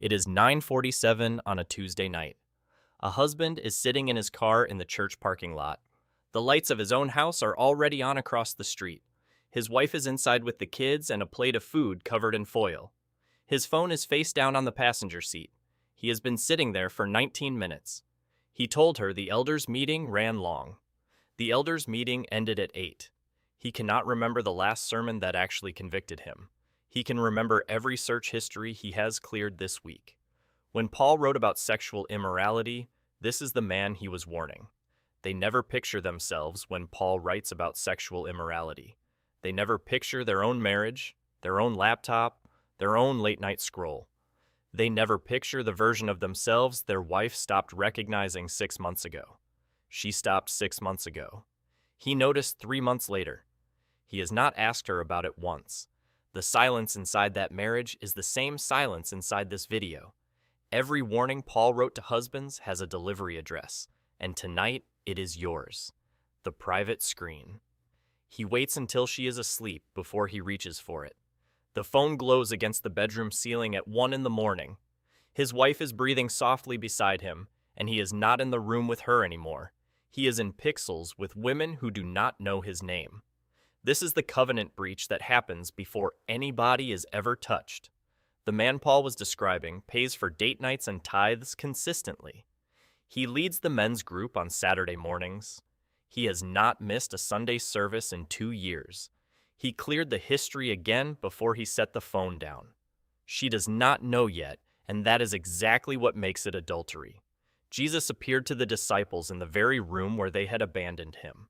It is 9:47 on a Tuesday night. A husband is sitting in his car in the church parking lot. The lights of his own house are already on across the street. His wife is inside with the kids and a plate of food covered in foil. His phone is face down on the passenger seat. He has been sitting there for 19 minutes. He told her the elders' meeting ran long. The elders' meeting ended at 8. He cannot remember the last sermon that actually convicted him. He can remember every search history he has cleared this week. When Paul wrote about sexual immorality, this is the man he was warning. They never picture themselves when Paul writes about sexual immorality. They never picture their own marriage, their own laptop, their own late-night scroll. They never picture the version of themselves their wife stopped recognizing 6 months ago. She stopped 6 months ago. He noticed 3 months later. He has not asked her about it once. The silence inside that marriage is the same silence inside this video. Every warning Paul wrote to husbands has a delivery address, and tonight it is yours. The private screen. He waits until she is asleep before he reaches for it. The phone glows against the bedroom ceiling at 1 in the morning. His wife is breathing softly beside him, and he is not in the room with her anymore. He is in pixels with women who do not know his name. This is the covenant breach that happens before anybody is ever touched. The man Paul was describing pays for date nights and tithes consistently. He leads the men's group on Saturday mornings. He has not missed a Sunday service in 2 years. He cleared the history again before he set the phone down. She does not know yet, and that is exactly what makes it adultery. Jesus appeared to the disciples in the very room where they had abandoned him.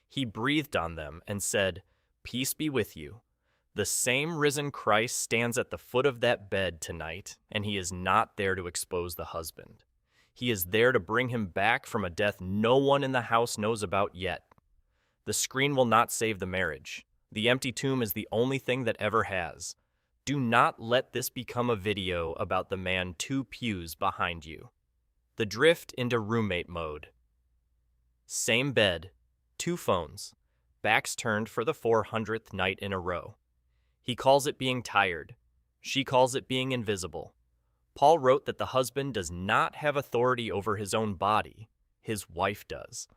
He breathed on them and said, "Peace be with you." The same risen Christ stands at the foot of that bed tonight, and he is not there to expose the husband. He is there to bring him back from a death no one in the house knows about yet. The screen will not save the marriage. The empty tomb is the only thing that ever has. Do not let this become a video about the man 2 pews behind you. The drift into roommate mode. Same bed, 2 phones, backs turned for the 400th night in a row. He calls it being tired. She calls it being invisible. Paul wrote that the husband does not have authority over his own body. His wife does.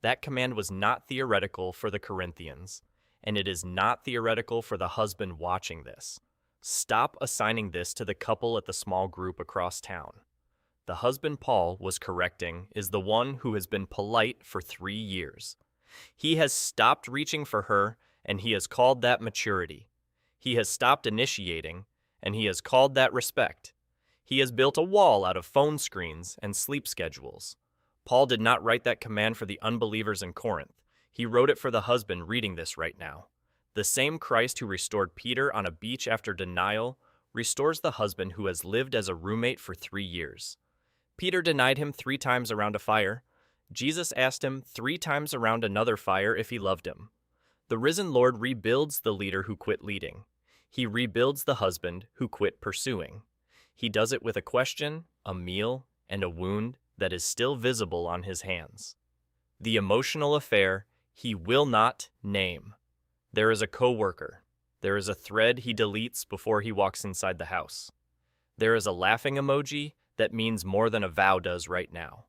That command was not theoretical for the Corinthians, and it is not theoretical for the husband watching this. Stop assigning this to the couple at the small group across town. The husband Paul was correcting is the one who has been polite for 3 years. He has stopped reaching for her, and he has called that maturity. He has stopped initiating, and he has called that respect. He has built a wall out of phone screens and sleep schedules. Paul did not write that command for the unbelievers in Corinth. He wrote it for the husband reading this right now. The same Christ who restored Peter on a beach after denial restores the husband who has lived as a roommate for 3 years. Peter denied him 3 times around a fire. Jesus asked him 3 times around another fire if he loved him. The risen Lord rebuilds the leader who quit leading. He rebuilds the husband who quit pursuing. He does it with a question, a meal, and a wound that is still visible on his hands. The emotional affair he will not name. There is a coworker. There is a thread he deletes before he walks inside the house. There is a laughing emoji that means more than a vow does right now.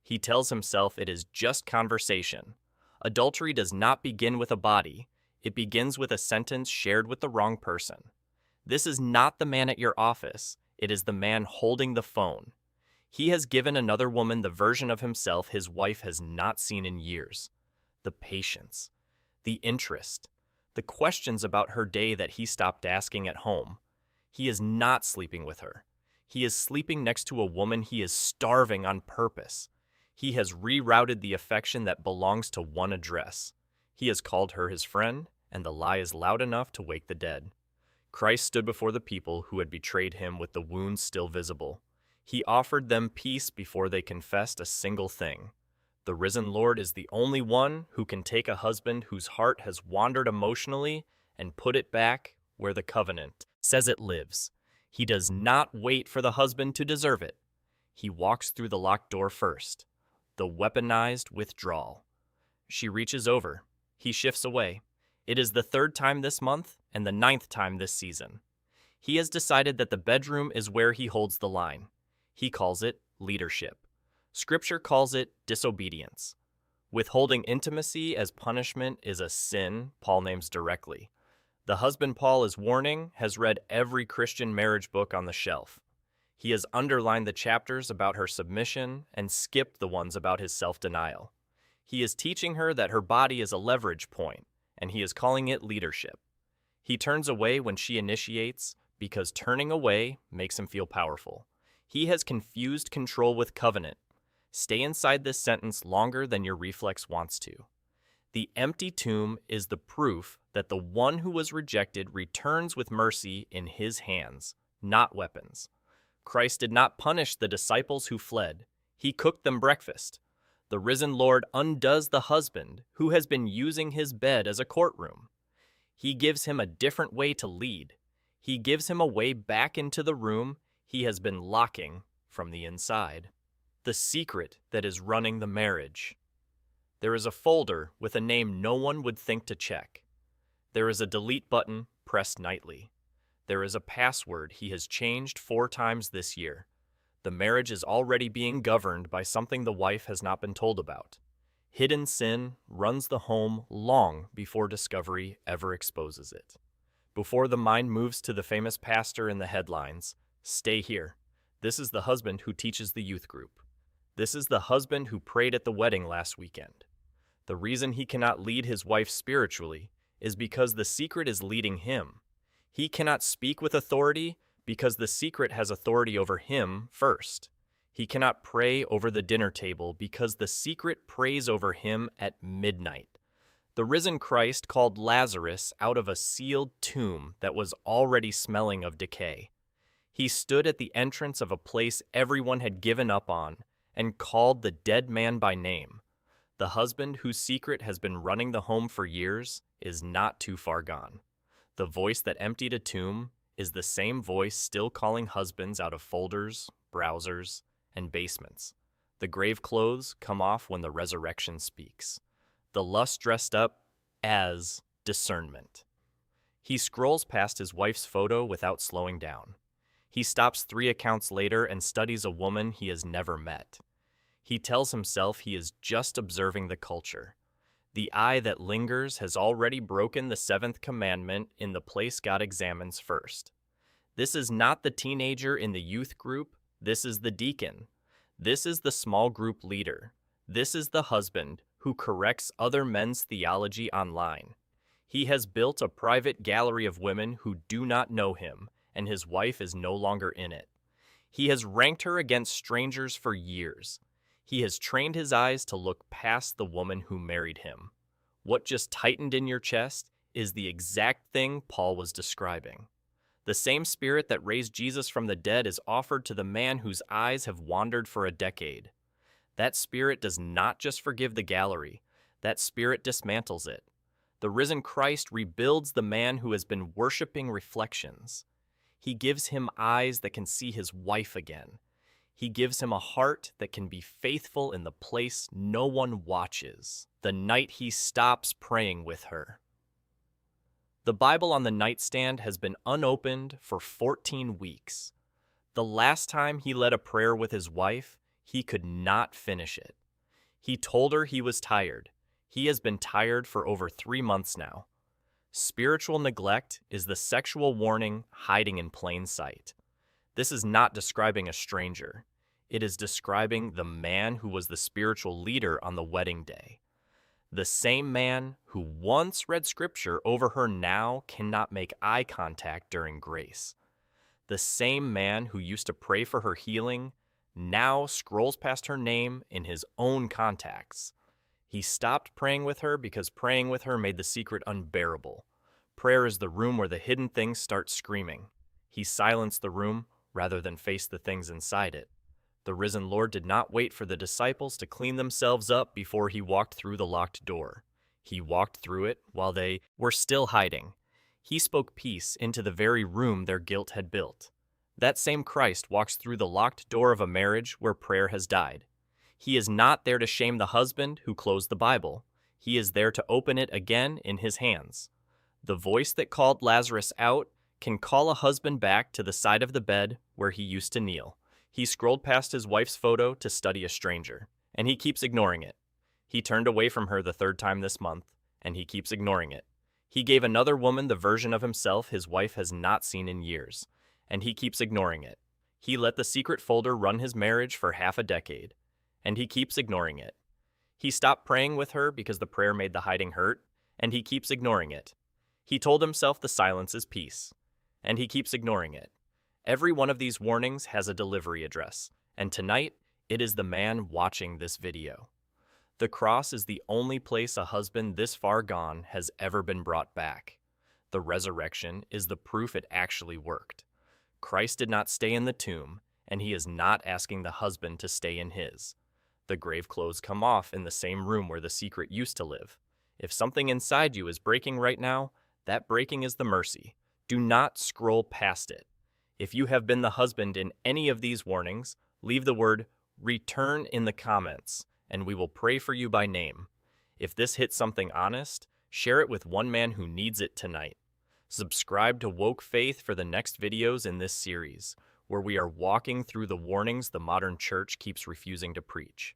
He tells himself it is just conversation. Adultery does not begin with a body. It begins with a sentence shared with the wrong person. This is not the man at your office. It is the man holding the phone. He has given another woman the version of himself his wife has not seen in years. The patience, the interest, the questions about her day that he stopped asking at home. He is not sleeping with her. He is sleeping next to a woman he is starving on purpose. He has rerouted the affection that belongs to one address. He has called her his friend, and the lie is loud enough to wake the dead. Christ stood before the people who had betrayed him with the wounds still visible. He offered them peace before they confessed a single thing. The risen Lord is the only one who can take a husband whose heart has wandered emotionally and put it back where the covenant says it lives. He does not wait for the husband to deserve it. He walks through the locked door first. The weaponized withdrawal. She reaches over. He shifts away. It is the 3rd time this month and the 9th time this season. He has decided that the bedroom is where he holds the line. He calls it leadership. Scripture calls it disobedience. Withholding intimacy as punishment is a sin Paul names directly. The husband Paul is warning has read every Christian marriage book on the shelf. He has underlined the chapters about her submission and skipped the ones about his self-denial. He is teaching her that her body is a leverage point, and he is calling it leadership. He turns away when she initiates because turning away makes him feel powerful. He has confused control with covenant. Stay inside this sentence longer than your reflex wants to. The empty tomb is the proof that the one who was rejected returns with mercy in his hands, not weapons. Christ did not punish the disciples who fled. He cooked them breakfast. The risen Lord undoes the husband who has been using his bed as a courtroom. He gives him a different way to lead. He gives him a way back into the room he has been locking from the inside. The secret that is running the marriage. There is a folder with a name no one would think to check. There is a delete button pressed nightly. There is a password he has changed 4 times this year. The marriage is already being governed by something the wife has not been told about. Hidden sin runs the home long before discovery ever exposes it. Before the mind moves to the famous pastor in the headlines, stay here. This is the husband who teaches the youth group. This is the husband who prayed at the wedding last weekend. The reason he cannot lead his wife spiritually is because the secret is leading him. He cannot speak with authority because the secret has authority over him first. He cannot pray over the dinner table because the secret prays over him at midnight. The risen Christ called Lazarus out of a sealed tomb that was already smelling of decay. He stood at the entrance of a place everyone had given up on and called the dead man by name. The husband whose secret has been running the home for years is not too far gone. The voice that emptied a tomb is the same voice still calling husbands out of folders, browsers, and basements. The grave clothes come off when the resurrection speaks. The lust dressed up as discernment. He scrolls past his wife's photo without slowing down. He stops 3 accounts later and studies a woman he has never met. He tells himself he is just observing the culture. The eye that lingers has already broken the 7th commandment in the place God examines first. This is not the teenager in the youth group. This is the deacon. This is the small group leader. This is the husband who corrects other men's theology online. He has built a private gallery of women who do not know him, and his wife is no longer in it. He has ranked her against strangers for years. He has trained his eyes to look past the woman who married him. What just tightened in your chest is the exact thing Paul was describing. The same spirit that raised Jesus from the dead is offered to the man whose eyes have wandered for a decade. That spirit does not just forgive the gallery. That spirit dismantles it. The risen Christ rebuilds the man who has been worshiping reflections. He gives him eyes that can see his wife again. He gives him a heart that can be faithful in the place no one watches, the night he stops praying with her. The Bible on the nightstand has been unopened for 14 weeks. The last time he led a prayer with his wife, he could not finish it. He told her he was tired. He has been tired for over 3 months now. Spiritual neglect is the sexual warning hiding in plain sight. This is not describing a stranger. It is describing the man who was the spiritual leader on the wedding day. The same man who once read scripture over her now cannot make eye contact during grace. The same man who used to pray for her healing now scrolls past her name in his own contacts. He stopped praying with her because praying with her made the secret unbearable. Prayer is the room where the hidden things start screaming. He silenced the room rather than face the things inside it. The risen Lord did not wait for the disciples to clean themselves up before he walked through the locked door. He walked through it while they were still hiding. He spoke peace into the very room their guilt had built. That same Christ walks through the locked door of a marriage where prayer has died. He is not there to shame the husband who closed the Bible. He is there to open it again in his hands. The voice that called Lazarus out can call a husband back to the side of the bed where he used to kneel. He scrolled past his wife's photo to study a stranger, and he keeps ignoring it. He turned away from her the third time this month, and he keeps ignoring it. He gave another woman the version of himself his wife has not seen in years, and he keeps ignoring it. He let the secret folder run his marriage for half a decade, and he keeps ignoring it. He stopped praying with her because the prayer made the hiding hurt, and he keeps ignoring it. He told himself the silence is peace, and he keeps ignoring it. Every one of these warnings has a delivery address, and tonight, it is the man watching this video. The cross is the only place a husband this far gone has ever been brought back. The resurrection is the proof it actually worked. Christ did not stay in the tomb, and he is not asking the husband to stay in his. The grave clothes come off in the same room where the secret used to live. If something inside you is breaking right now, that breaking is the mercy. Do not scroll past it. If you have been the husband in any of these warnings, leave the word return in the comments, and we will pray for you by name. If this hits something honest, share it with one man who needs it tonight. Subscribe to Woke Faith for the next videos in this series, where we are walking through the warnings the modern church keeps refusing to preach.